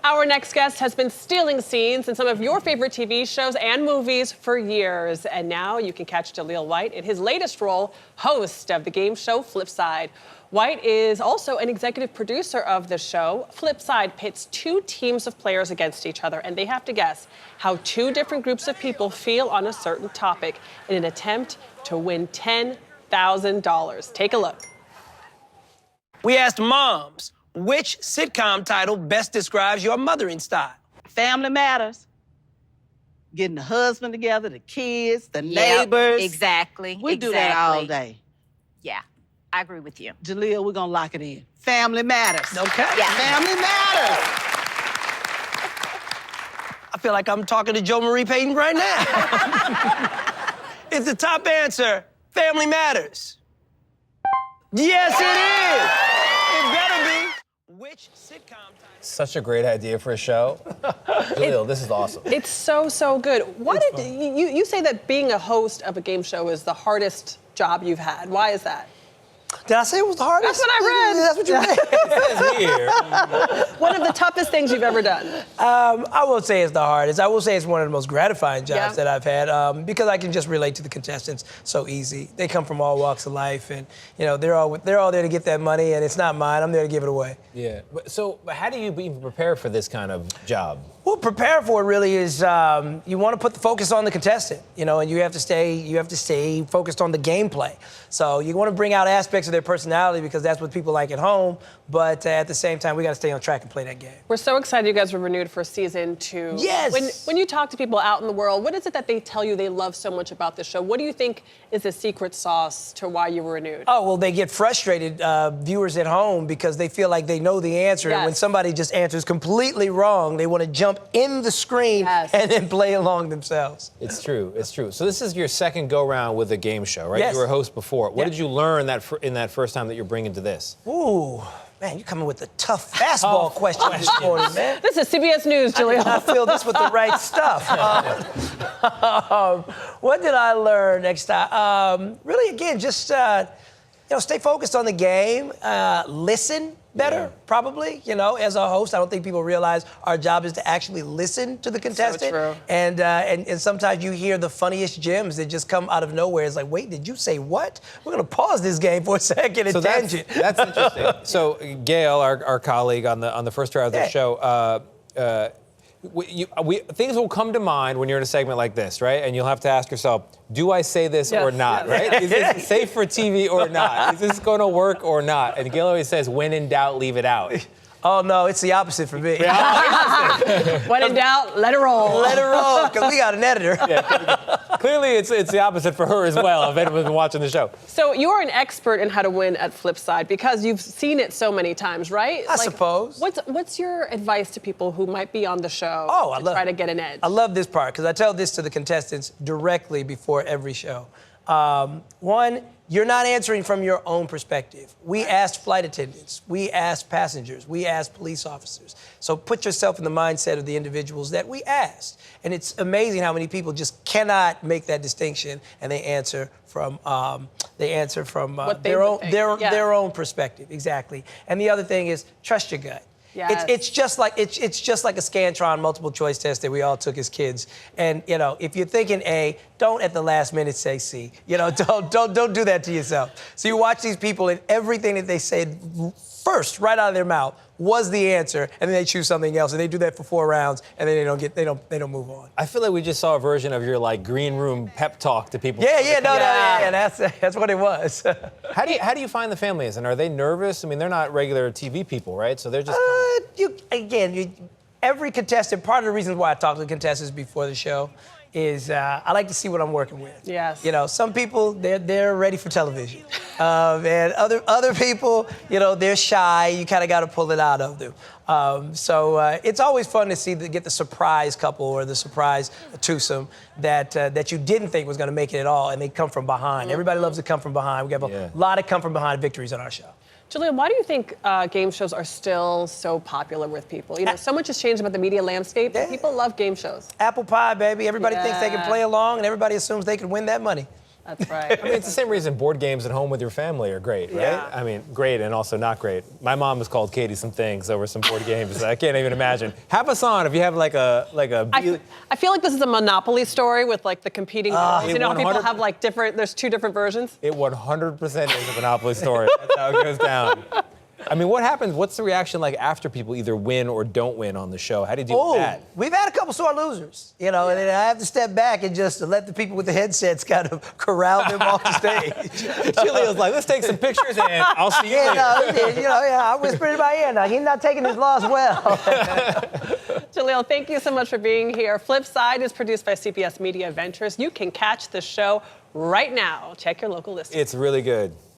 Our next guest has been stealing scenes in some of your favorite TV shows and movies for years. And now you can catch Jaleel White in his latest role, host of the game show Flipside. White is also an executive producer of the show. Flipside pits two teams of players against each other, and they have to guess how two different groups of people feel on a certain topic in an attempt to win $10,000. Take a look. We asked moms, which sitcom title best describes your mothering style? Family Matters. Getting the husband together, the kids, the neighbors. Exactly. We do that all day. Yeah, I agree with you. Jaleel, we're gonna lock it in. Family Matters. Okay. Yeah. Family Matters. I feel like I'm talking to Joe Marie Payton right now. It's the top answer, Family Matters. Yes, it is. It better be. Which sitcom title? Such a great idea for a show. Jaleel, this is awesome. It's so good. You say that being a host of a game show is the hardest job you've had. Why is that? Did I say it was the hardest? That's what I read. That's what you read. It says here. One of the toughest things you've ever done. I will say it's the hardest. I will say it's one of the most gratifying jobs Yeah. that I've had because I can just relate to the contestants so easy. They come from all walks of life, and you know they're all there to get that money, and it's not mine. I'm there to give it away. Yeah. So how do you even prepare for this kind of job? Well, prepare for it really is you want to put the focus on the contestant, you know, and you have to stay focused on the gameplay. So you want to bring out aspects of their personality because that's what people like at home. But at the same time, we got to stay on track and play that game. We're so excited you guys were renewed for season 2. Yes. When you talk to people out in the world, what is it that they tell you they love so much about the show? What do you think is the secret sauce to why you were renewed? Oh, well, they get frustrated, viewers at home, because they feel like they know the answer. Yes. And when somebody just answers completely wrong, they want to jump in the screen and then play along themselves. It's true. It's true. So this is your second go-round with a game show, right? Yes. You were a host before. What Yeah. did you learn in that first time that you're bringing to this? Ooh, man, you're coming with a tough fastball question this morning, man. This is CBS News, Jaleel. I feel this with the right stuff. What did I learn next time? Really, again, just stay focused on the game. Listen better, probably. You know, as a host, I don't think people realize our job is to actually listen to the contestant. true. And sometimes you hear the funniest gems that just come out of nowhere. It's like, wait, did you say what? We're gonna pause this game for a second and tangent. That's interesting. So Gayle, our colleague on the first round of the show, things will come to mind when you're in a segment like this, right? And you'll have to ask yourself, do I say this or not, right? Is this safe for TV or not? Is this going to work or not? And Gayle always says, when in doubt, leave it out. Oh, no, it's the opposite for me. When in doubt, let it roll. Let it roll, because we got an editor. Clearly, it's the opposite for her as well, if anyone's been watching the show. So you are an expert in how to win at Flipside because you've seen it so many times, right? I suppose. What's your advice to people who might be on the show to try to get an edge? I love this part because I tell this to the contestants directly before every show. One, you're not answering from your own perspective. We asked flight attendants, we asked passengers, we asked police officers. So put yourself in the mindset of the individuals that we asked. And it's amazing how many people just cannot make that distinction, and they answer from their own perspective. Exactly. And the other thing is trust your gut. Yes. It's just like a Scantron multiple choice test that we all took as kids. And you know, if you're thinking A, don't at the last minute say C. You know, don't do that to yourself. So you watch these people and everything that they said first, right out of their mouth, was the answer, and then they choose something else, and they do that for 4 rounds, and then they don't move on. I feel like we just saw a version of your green room pep talk to people. That's what it was. How do you find the families, and are they nervous? I mean, they're not regular TV people, right? So they're just every contestant. Part of the reason why I talk to the contestants before the show is I like to see what I'm working with. Yes. You know, some people they're ready for television, and other people, you know, they're shy. You kind of got to pull it out of them. So it's always fun to get the surprise couple or the surprise twosome that you didn't think was going to make it at all, and they come from behind. Everybody loves to come from behind. We have a lot of come from behind victories on our show. Jaleel, why do you think game shows are still so popular with people? You know, so much has changed about the media landscape, but people love game shows. Apple pie, baby. Everybody thinks they can play along, and everybody assumes they can win that money. That's right. I mean, it's the same reason board games at home with your family are great, right? Yeah. I mean, great and also not great. My mom has called Katie some things over some board games. I can't even imagine. Have us on if you have like a. I feel like this is a Monopoly story with like the competing rules. You know how people 100 have like there's 2 different versions? It 100% is a Monopoly story. That's how it goes down. I mean, what happens? What's the reaction like after people either win or don't win on the show? How do you deal with that? We've had a couple sore losers, you know, and then I have to step back and just let the people with the headsets kind of corral them off the stage. Jaleel's like, let's take some pictures and I'll see you later. I whispered in my ear. Now, he's not taking his loss well. Jaleel, thank you so much for being here. Flipside is produced by CBS Media Ventures. You can catch the show right now. Check your local listing. It's really good.